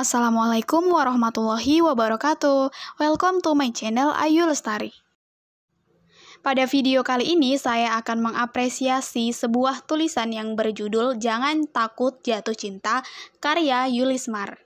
Assalamualaikum warahmatullahi wabarakatuh. Welcome to my channel Ayu Lestari. Pada video kali ini saya akan mengapresiasi sebuah tulisan yang berjudul Jangan Takut Jatuh Cinta karya Yulismar.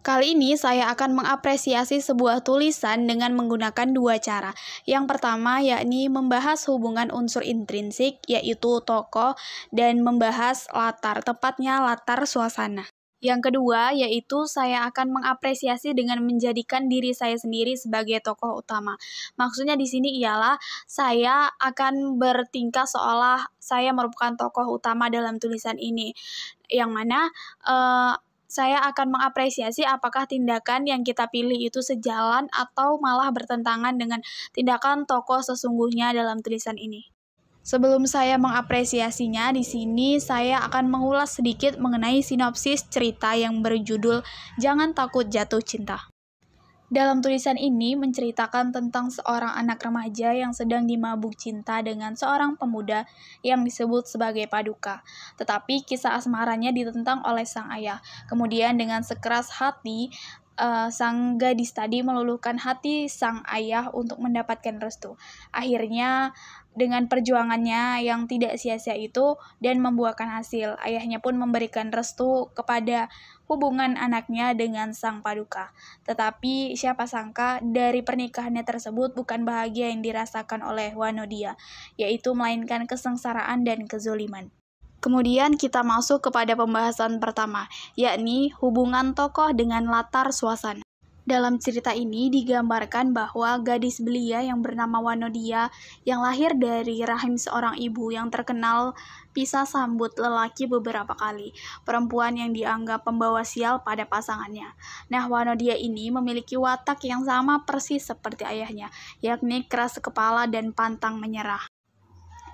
Kali ini saya akan mengapresiasi sebuah tulisan dengan menggunakan dua cara. Yang pertama yakni membahas hubungan unsur intrinsik yaitu tokoh dan membahas latar, tepatnya latar suasana. Yang kedua, yaitu saya akan mengapresiasi dengan menjadikan diri saya sendiri sebagai tokoh utama. Maksudnya di sini ialah saya akan bertingkah seolah saya merupakan tokoh utama dalam tulisan ini. Yang mana saya akan mengapresiasi apakah tindakan yang kita pilih itu sejalan atau malah bertentangan dengan tindakan tokoh sesungguhnya dalam tulisan ini. Sebelum saya mengapresiasinya, di sini saya akan mengulas sedikit mengenai sinopsis cerita yang berjudul Jangan Takut Jatuh Cinta. Dalam tulisan ini menceritakan tentang seorang anak remaja yang sedang dimabuk cinta dengan seorang pemuda yang disebut sebagai Paduka. Tetapi kisah asmaranya ditentang oleh sang ayah. Kemudian dengan sekeras hati, sang gadis tadi meluluhkan hati sang ayah untuk mendapatkan restu. Akhirnya dengan perjuangannya yang tidak sia-sia itu dan membuahkan hasil, ayahnya pun memberikan restu kepada hubungan anaknya dengan sang Paduka. Tetapi siapa sangka dari pernikahannya tersebut bukan bahagia yang dirasakan oleh Wanodia, yaitu melainkan kesengsaraan dan kezoliman. Kemudian kita masuk kepada pembahasan pertama, yakni hubungan tokoh dengan latar suasana. Dalam cerita ini digambarkan bahwa gadis belia yang bernama Wanodia yang lahir dari rahim seorang ibu yang terkenal bisa sambut lelaki beberapa kali, perempuan yang dianggap pembawa sial pada pasangannya. Nah, Wanodia ini memiliki watak yang sama persis seperti ayahnya, yakni keras kepala dan pantang menyerah.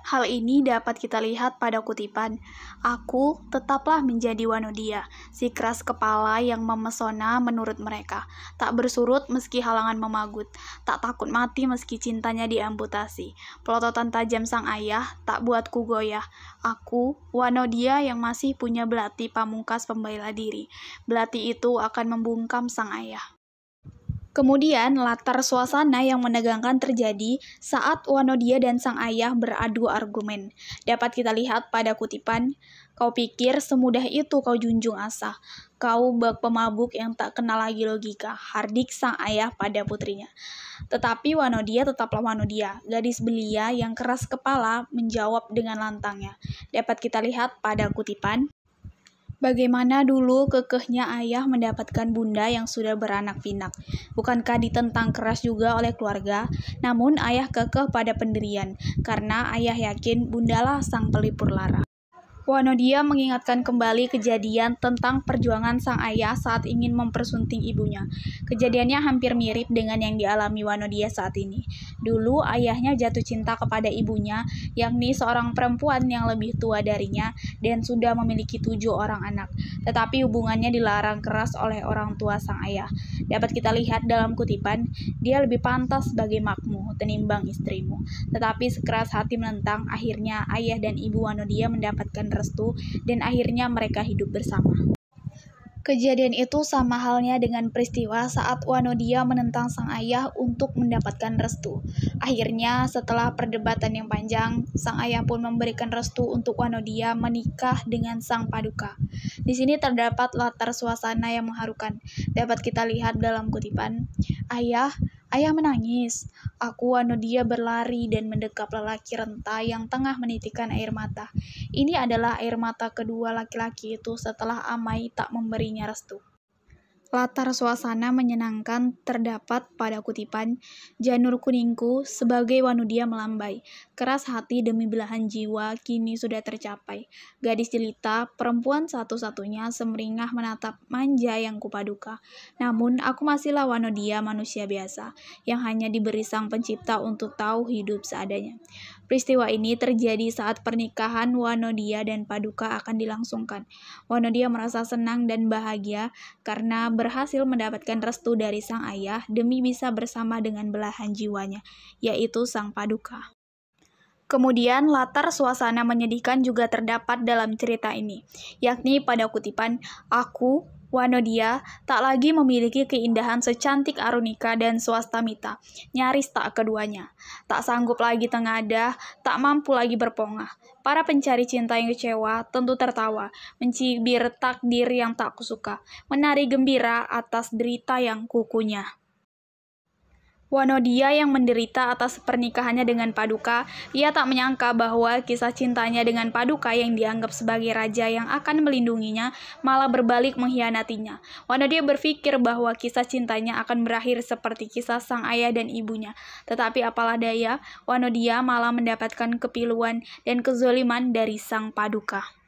Hal ini dapat kita lihat pada kutipan, "Aku tetaplah menjadi Wanodia, si keras kepala yang memesona menurut mereka, tak bersurut meski halangan memagut, tak takut mati meski cintanya diamputasi. Pelototan tajam sang ayah tak buatku goyah. Aku, Wanodia yang masih punya belati pamungkas pembela diri. Belati itu akan membungkam sang ayah." Kemudian, latar suasana yang menegangkan terjadi saat Wanodia dan sang ayah beradu argumen. Dapat kita lihat pada kutipan, "Kau pikir semudah itu kau junjung asa. Kau bak pemabuk yang tak kenal lagi logika," hardik sang ayah pada putrinya. Tetapi Wanodia tetaplah Wanodia, gadis belia yang keras kepala menjawab dengan lantangnya. Dapat kita lihat pada kutipan, "Bagaimana dulu kekehnya ayah mendapatkan bunda yang sudah beranak pinak. Bukankah ditentang keras juga oleh keluarga? Namun ayah kekeh pada pendirian, karena ayah yakin bundalah sang pelipur lara." Wanodia mengingatkan kembali kejadian tentang perjuangan sang ayah saat ingin mempersunting ibunya. Kejadiannya hampir mirip dengan yang dialami Wanodia saat ini. Dulu ayahnya jatuh cinta kepada ibunya, yakni seorang perempuan yang lebih tua darinya dan sudah memiliki 7 orang anak. Tetapi hubungannya dilarang keras oleh orang tua sang ayah. Dapat kita lihat dalam kutipan, "Dia lebih pantas sebagai makmu tenimbang istrimu." Tetapi sekeras hati menentang, akhirnya ayah dan ibu Wanodia mendapatkan restu dan akhirnya mereka hidup bersama. Kejadian itu sama halnya dengan peristiwa saat Wanodia menentang sang ayah untuk mendapatkan restu. Akhirnya setelah perdebatan yang panjang, sang ayah pun memberikan restu untuk Wanodia menikah dengan sang Paduka. Di sini terdapat latar suasana yang mengharukan. Dapat kita lihat dalam kutipan, Ayah menangis. Aku Wanodia berlari dan mendekap lelaki renta yang tengah menitikkan air mata. Ini adalah air mata kedua laki-laki itu setelah Amai tak memberinya restu." Latar suasana menyenangkan terdapat pada kutipan, "Janur kuningku sebagai Wanodia melambai. Keras hati demi belahan jiwa kini sudah tercapai. Gadis jelita, perempuan satu-satunya semeringah menatap manja yang kupaduka. Namun aku masihlah Wanodia manusia biasa, yang hanya diberi sang pencipta untuk tahu hidup seadanya." Peristiwa ini terjadi saat pernikahan Wanodia dan Paduka akan dilangsungkan. Wanodia merasa senang dan bahagia karena berhasil mendapatkan restu dari sang ayah demi bisa bersama dengan belahan jiwanya, yaitu sang Paduka. Kemudian latar suasana menyedihkan juga terdapat dalam cerita ini, yakni pada kutipan, "Aku Wanodia tak lagi memiliki keindahan secantik Arunika dan Swastamita, nyaris tak keduanya. Tak sanggup lagi tengadah, tak mampu lagi berpongah. Para pencari cinta yang kecewa tentu tertawa, mencibir takdir yang tak kusuka, menari gembira atas derita yang kukunya. Wanodia yang menderita atas pernikahannya dengan Paduka, ia tak menyangka bahwa kisah cintanya dengan Paduka yang dianggap sebagai raja yang akan melindunginya malah berbalik mengkhianatinya. Wanodia berpikir bahwa kisah cintanya akan berakhir seperti kisah sang ayah dan ibunya. Tetapi apalah daya, Wanodia malah mendapatkan kepiluan dan kezoliman dari sang Paduka.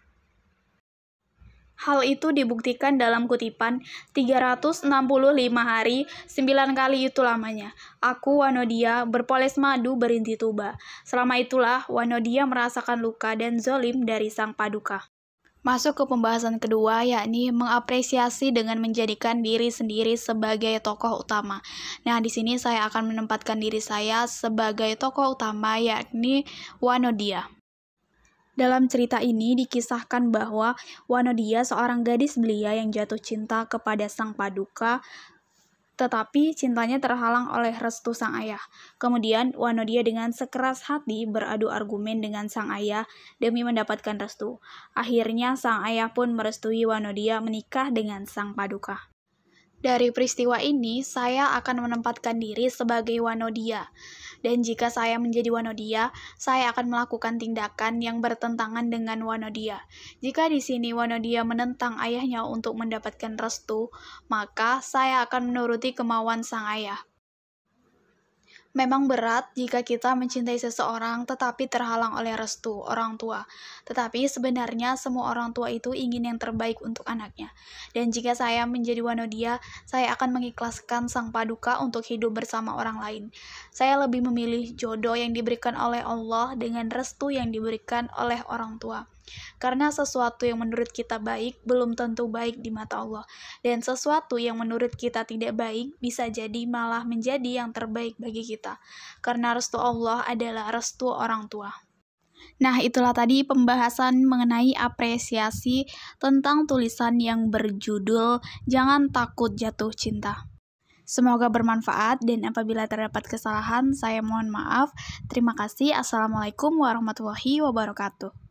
Hal itu dibuktikan dalam kutipan 365 hari, 9 kali itu lamanya. Aku, Wanodia, berpoles madu berinti tuba. Selama itulah Wanodia merasakan luka dan zolim dari sang Paduka. Masuk ke pembahasan kedua, yakni mengapresiasi dengan menjadikan diri sendiri sebagai tokoh utama. Nah, di sini saya akan menempatkan diri saya sebagai tokoh utama, yakni Wanodia. Dalam cerita ini dikisahkan bahwa Wanodia seorang gadis belia yang jatuh cinta kepada sang Paduka, tetapi cintanya terhalang oleh restu sang ayah. Kemudian Wanodia dengan sekeras hati beradu argumen dengan sang ayah demi mendapatkan restu. Akhirnya sang ayah pun merestui Wanodia menikah dengan sang Paduka. Dari peristiwa ini, saya akan menempatkan diri sebagai Wanodia. Dan jika saya menjadi Wanodia, saya akan melakukan tindakan yang bertentangan dengan Wanodia. Jika di sini Wanodia menentang ayahnya untuk mendapatkan restu, maka saya akan menuruti kemauan sang ayah. Memang berat jika kita mencintai seseorang tetapi terhalang oleh restu orang tua. Tetapi sebenarnya semua orang tua itu ingin yang terbaik untuk anaknya. Dan jika saya menjadi Wanodia, saya akan mengikhlaskan sang Paduka untuk hidup bersama orang lain. Saya lebih memilih jodoh yang diberikan oleh Allah dengan restu yang diberikan oleh orang tua. Karena sesuatu yang menurut kita baik belum tentu baik di mata Allah, dan sesuatu yang menurut kita tidak baik bisa jadi malah menjadi yang terbaik bagi kita, karena restu Allah adalah restu orang tua. Nah, itulah tadi pembahasan mengenai apresiasi tentang tulisan yang berjudul Jangan Takut Jatuh Cinta. Semoga bermanfaat, dan apabila terdapat kesalahan saya mohon maaf. Terima kasih. Assalamualaikum warahmatullahi wabarakatuh.